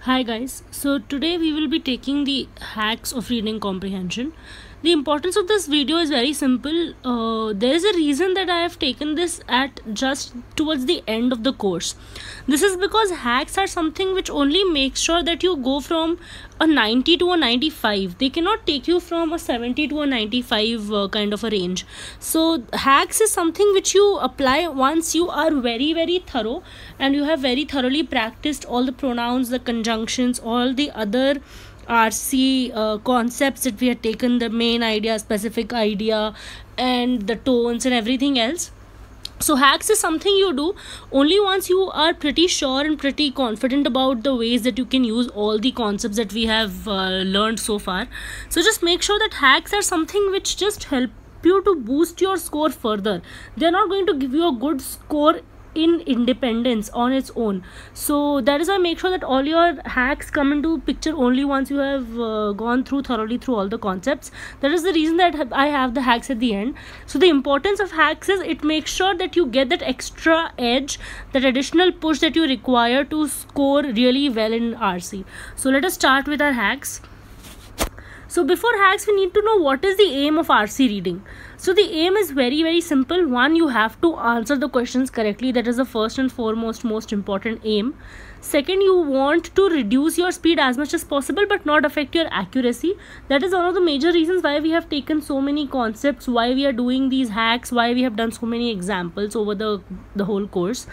Hi guys, so today we will be taking the hacks of reading comprehension. The importance of this video is very simple. There is a reason that I have taken this at just towards the end of the course. This is because hacks are something which only makes sure that you go from a 90 to a 95. They cannot take you from a 70 to a 95 kind of a range. So hacks is something which you apply once you are very thorough and you have very thoroughly practiced all the pronouns, the conjunctions, all the other RC concepts that we had taken, the main idea, specific idea, and the tones and everything else. So hacks is something you do only once you are pretty sure and pretty confident about the ways that you can use all the concepts that we have learned so far. So just make sure that hacks are something which just help you to boost your score further. They're not going to give you a good score in independence on its own. So that is why make sure that all your hacks come into picture only once you have gone thoroughly through all the concepts. That is the reason that I have the hacks at the end. So the importance of hacks is it makes sure that you get that extra edge, that additional push that you require to score really well in RC. So let us start with our hacks. So before hacks, we need to know what is the aim of RC reading. So the aim is very simple. One, you have to answer the questions correctly. That is the first and foremost most important aim. Second, you want to reduce your speed as much as possible but not affect your accuracy. That is one of the major reasons why we have taken so many concepts, why we are doing these hacks, why we have done so many examples over the whole course.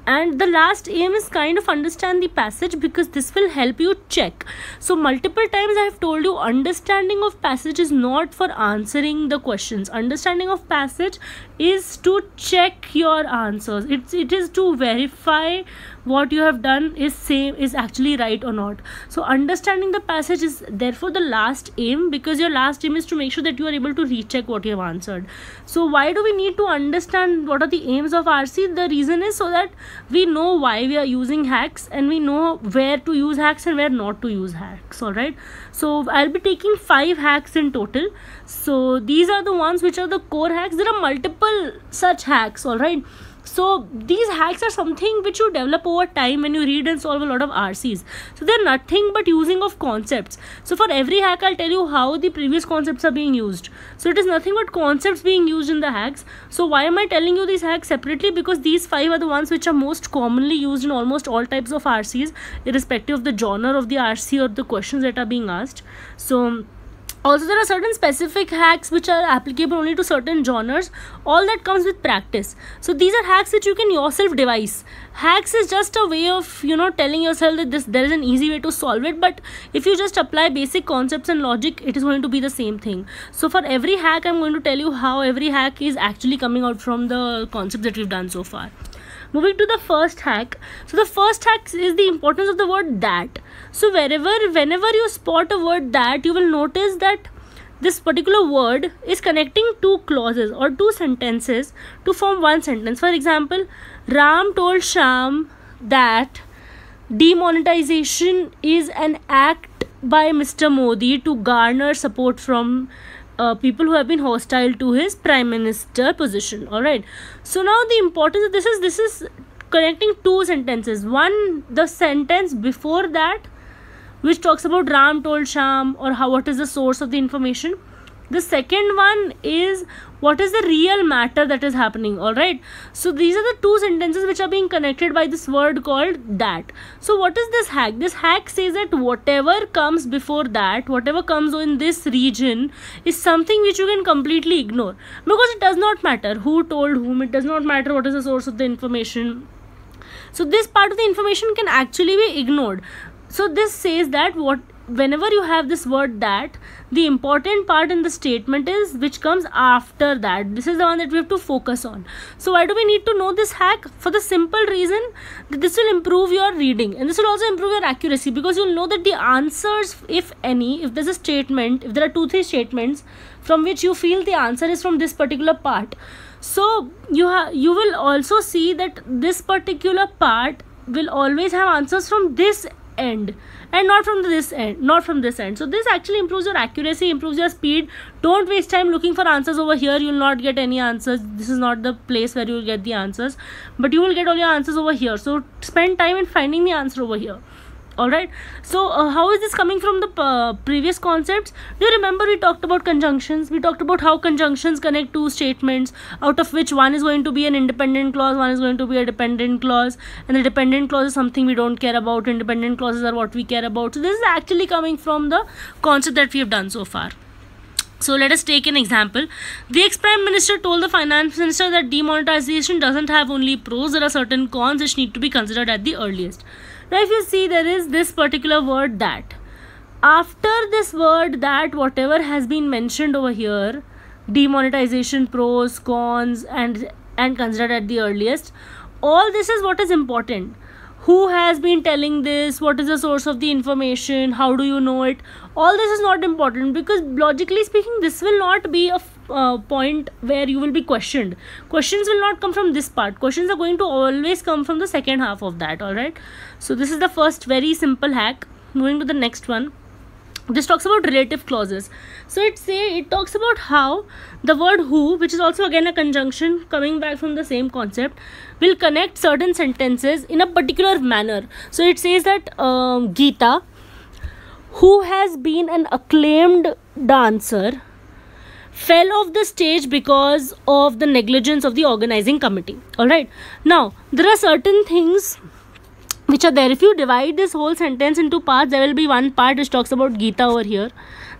And the last aim is kind of understand the passage, because this will help you check. So multiple times I have told you, understanding of passage is not for answering the questions. Understanding of passage is to check your answers. It is to verify what you have done is actually right or not. So understanding the passage is therefore the last aim, because your last aim is to make sure that you are able to recheck what you have answered. So why do we need to understand what are the aims of RC? The reason is so that we know why we are using hacks and we know where to use hacks and where not to use hacks. All right, so I'll be taking 5 hacks in total. So these are the ones which are the core hacks. There are multiple such hacks. All right, so these hacks are something which you develop over time when you read and solve a lot of RCs. So they're nothing but using of concepts. So for every hack, I'll tell you how the previous concepts are being used. So it is nothing but concepts being used in the hacks. So why am I telling you these hacks separately? Because these 5 are the ones which are most commonly used in almost all types of RCs, irrespective of the genre of the RC or the questions that are being asked. So also, there are certain specific hacks which are applicable only to certain genres. All that comes with practice. So these are hacks which you can yourself devise. Hacks is just a way of, telling yourself that there is an easy way to solve it. But if you just apply basic concepts and logic, it is going to be the same thing. So for every hack, I'm going to tell you how every hack is actually coming out from the concept that we've done so far. Moving to the first hack. So the first hack is the importance of the word that. So whenever you spot a word that, you will notice that this particular word is connecting 2 clauses or 2 sentences to form one sentence. For example, Ram told Shyam that demonetization is an act by Mr. Modi to garner support from people who have been hostile to his prime minister position. All right, so now the importance of this is connecting 2 sentences. One, the sentence before that, which talks about Ram told Shyam, or what is the source of the information. The second one is what is the real matter that is happening. All right, so these are the 2 sentences which are being connected by this word called that. So what is this hack? This hack says that whatever comes before that, whatever comes in this region, is something which you can completely ignore, because it does not matter who told whom. It does not matter what is the source of the information. So this part of the information can actually be ignored. So this says that whenever you have this word that, the important part in the statement is which comes after that. This is the one that we have to focus on. So why do we need to know this hack? For the simple reason that this will improve your reading and this will also improve your accuracy, because you'll know that the answers, if any, if there's a statement, if there are 2-3 statements from which you feel the answer is from this particular part, so you will also see that this particular part will always have answers from this end and not from this end. So this actually improves your accuracy, improves your speed. Don't waste time looking for answers over here. You will not get any answers. This is not the place where you will get the answers, but you will get all your answers over here. So spend time in finding the answer over here. All right. So how is this coming from the previous concepts? Do you remember we talked about conjunctions? We talked about how conjunctions connect two statements, out of which one is going to be an independent clause, one is going to be a dependent clause, and the dependent clause is something we don't care about. Independent clauses are what we care about. So this is actually coming from the concept that we have done so far. So let us take an example. The ex-prime minister told the finance minister that demonetization doesn't have only pros, there are certain cons which need to be considered at the earliest. Now if you see, there is this particular word that. After this word that, whatever has been mentioned over here, demonetization, pros, cons, and considered at the earliest, all this is what is important. Who has been telling this? What is the source of the information? How do you know it? All this is not important, because logically speaking, this will not be a point where you will be questioned. Questions will not come from this part. Questions are going to always come from the second half of that. Alright. So this is the first very simple hack. Moving to the next one. This talks about relative clauses. So it talks about how the word who, which is also again a conjunction coming back from the same concept, will connect certain sentences in a particular manner. So it says that Geeta, who has been an acclaimed dancer, fell off the stage because of the negligence of the organizing committee. Alright. Now there are certain things which are there. If you divide this whole sentence into parts, there will be one part which talks about Geeta over here.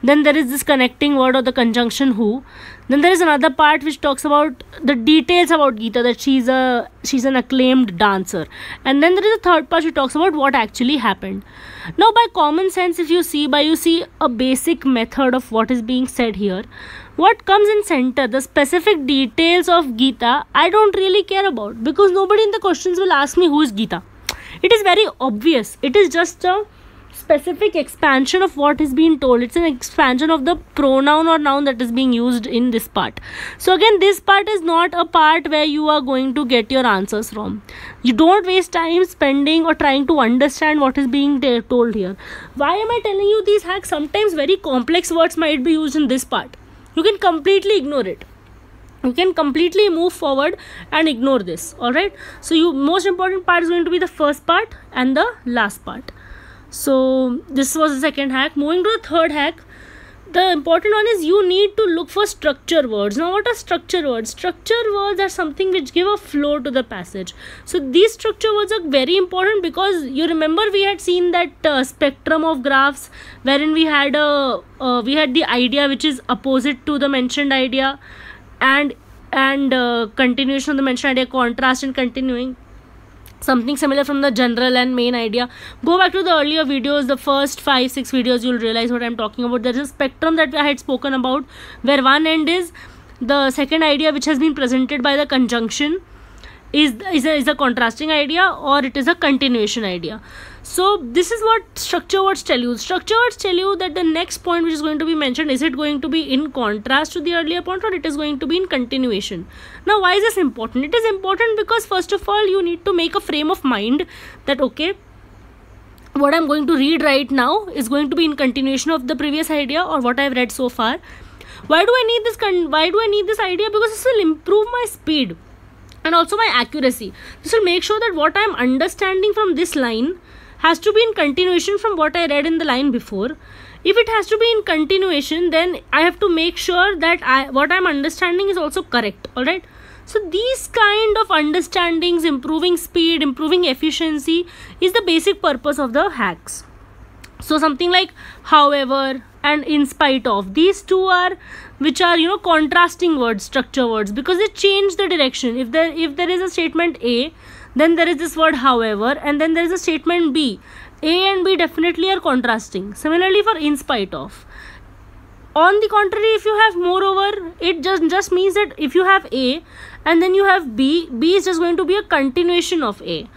Then there is this connecting word or the conjunction who. Then there is another part which talks about the details about Geeta, that she's an acclaimed dancer. And then there is a third part which talks about what actually happened. Now by common sense, if you see a basic method of what is being said here, what comes in center, the specific details of Geeta, I don't really care about, because nobody in the questions will ask me who is Geeta. It is very obvious. It is just a specific expansion of what is being told. It's an expansion of the pronoun or noun that is being used in this part. So again, this part is not a part where you are going to get your answers from. You don't waste time spending or trying to understand what is being told here. Why am I telling you these hacks? Sometimes very complex words might be used in this part. You can completely ignore it. You can completely move forward and ignore this. Alright. So most important part is going to be the first part and the last part. So this was the second hack. Moving to the third hack. The important one is you need to look for structure words. Now what are structure words? Structure words are something which give a flow to the passage. So these structure words are very important, because you remember we had seen that spectrum of graphs wherein we had the idea which is opposite to the mentioned idea, and continuation of the mentioned idea, contrast and continuing. Something similar from the general and main idea. Go back to the earlier videos, the first 5-6 videos, you'll realize what I'm talking about. There is a spectrum that I had spoken about, where one end is the second idea which has been presented by the conjunction is a contrasting idea, or it is a continuation idea. So this is what structure words tell you. Structure words tell you that the next point which is going to be mentioned, is it going to be in contrast to the earlier point, or it is going to be in continuation. Now why is this important? It is important because first of all, you need to make a frame of mind that okay, what I'm going to read right now is going to be in continuation of the previous idea or what I've read so far. Why do I need this idea? Because this will improve my speed and also my accuracy. This will make sure that what I'm understanding from this line has to be in continuation from what I read in the line before. If it has to be in continuation, then I have to make sure that what I'm understanding is also correct. Alright. So these kind of understandings, improving speed, improving efficiency, is the basic purpose of the hacks. So something like however and in spite of, these two are which are contrasting words, structure words, because they change the direction. If there is a statement A, then there is this word however, and then there is a statement B. A and B definitely are contrasting. Similarly for in spite of. On the contrary, if you have moreover, it just means that if you have A and then you have B, B is just going to be a continuation of A.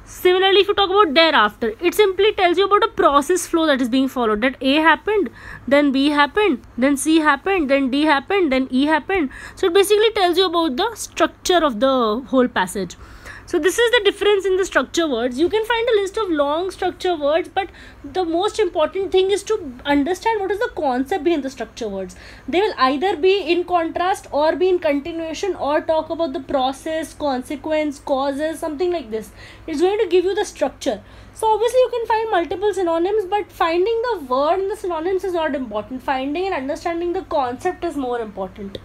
Similarly, if you talk about thereafter, it simply tells you about a process flow that is being followed, that A happened, then B happened, then C happened, then D happened, then E happened. So it basically tells you about the structure of the whole passage. So this is the difference in the structure words. You can find a list of long structure words, but the most important thing is to understand what is the concept behind the structure words. They will either be in contrast or be in continuation or talk about the process, consequence, causes, something like this. It's going to give you the structure. So obviously you can find multiple synonyms, but finding the word in the synonyms is not important. Finding and understanding the concept is more important.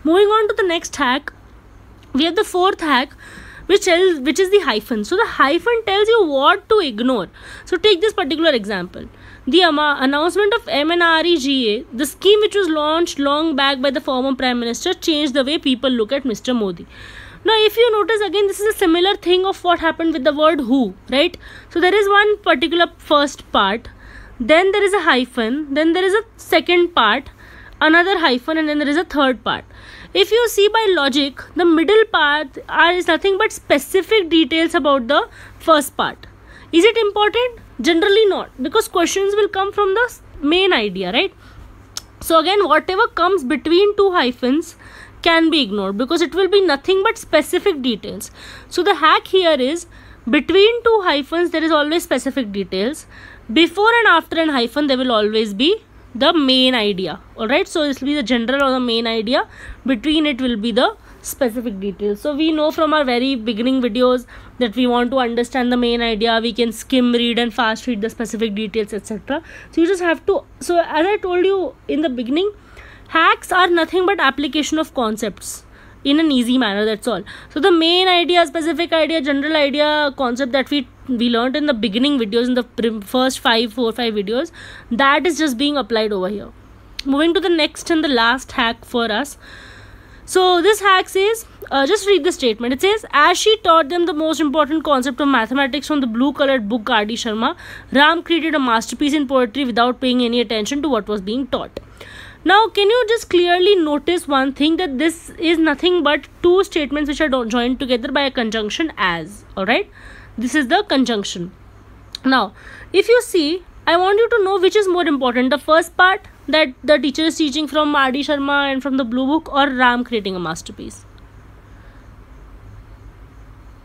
Moving on to the next hack, we have the fourth hack, which is the hyphen. So the hyphen tells you what to ignore. So take this particular example. The announcement of MNREGA, the scheme which was launched long back by the former Prime Minister, changed the way people look at Mr. Modi. Now if you notice, again, this is a similar thing of what happened with the word who, right? So there is one particular first part, then there is a hyphen, then there is a second part, another hyphen, and then there is a third part. If you see by logic, the middle part is nothing but specific details about the first part. Is it important? Generally not, because questions will come from the main idea, right? So again, whatever comes between two hyphens can be ignored because it will be nothing but specific details. So the hack here is, between two hyphens there is always specific details. Before and after an hyphen there will always be the main idea. Alright, so this will be the general or the main idea. Between it will be the specific details. So we know from our very beginning videos that we want to understand the main idea, we can skim read and fast read the specific details, etc. So you just have to, so as I told you in the beginning, hacks are nothing but application of concepts in an easy manner, that's all. So the main idea, specific idea, general idea, concept that we learned in the beginning videos, in the first 4 or 5 videos, that is just being applied over here. Moving to the next and the last hack for us. So this hack says, just read the statement. It says, as she taught them the most important concept of mathematics from the blue colored book R.D. Sharma, Ram created a masterpiece in poetry without paying any attention to what was being taught. Now, can you just clearly notice one thing, that this is nothing but two statements which are joined together by a conjunction as. Alright, this is the conjunction. Now, if you see, I want you to know which is more important, the first part that the teacher is teaching from R.D. Sharma and from the blue book, or Ram creating a masterpiece.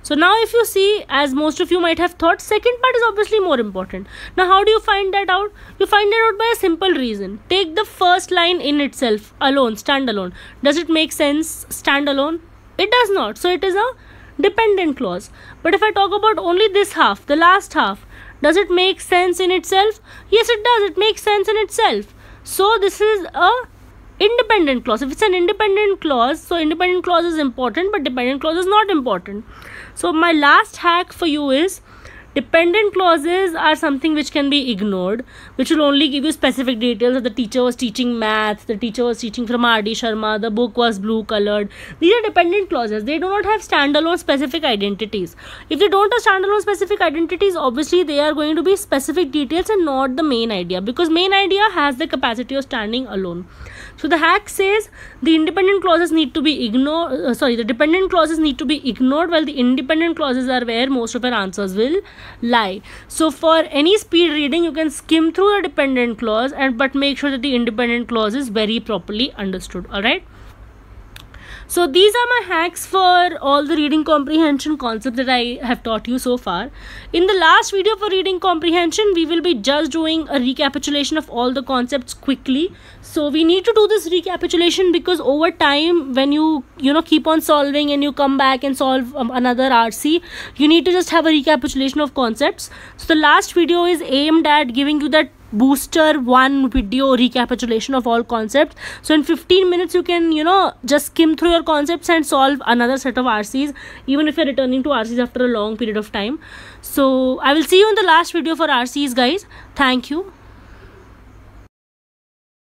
So now if you see, as most of you might have thought, second part is obviously more important. Now how do you find that out? You find that out by a simple reason. Take the first line in itself, alone, stand alone. Does it make sense stand alone? It does not. So it is a dependent clause. But if I talk about only this half, the last half, does it make sense in itself? Yes, it does. It makes sense in itself. So this is a independent clause. If it's an independent clause, so independent clause is important, but dependent clause is not important. So my last hack for you is, dependent clauses are something which can be ignored, which will only give you specific details that the teacher was teaching math, the teacher was teaching from R.D. Sharma, the book was blue colored. These are dependent clauses. They do not have standalone specific identities. If they don't have standalone specific identities, obviously they are going to be specific details and not the main idea, because main idea has the capacity of standing alone. So the hack says the independent clauses need to be ignored. The dependent clauses need to be ignored, while the independent clauses are where most of our answers will lie. So for any speed reading, you can skim through the dependent clause, but make sure that the independent clause is very properly understood. All right. So these are my hacks for all the reading comprehension concepts that I have taught you so far. In the last video for reading comprehension, we will be just doing a recapitulation of all the concepts quickly. So we need to do this recapitulation because over time, when you keep on solving and you come back and solve another RC, you need to just have a recapitulation of concepts. So the last video is aimed at giving you that booster one video recapitulation of all concepts. So in 15 minutes you can just skim through your concepts and solve another set of RCs, even if you're returning to RCs after a long period of time. So I will see you in the last video for RCs, guys. Thank you.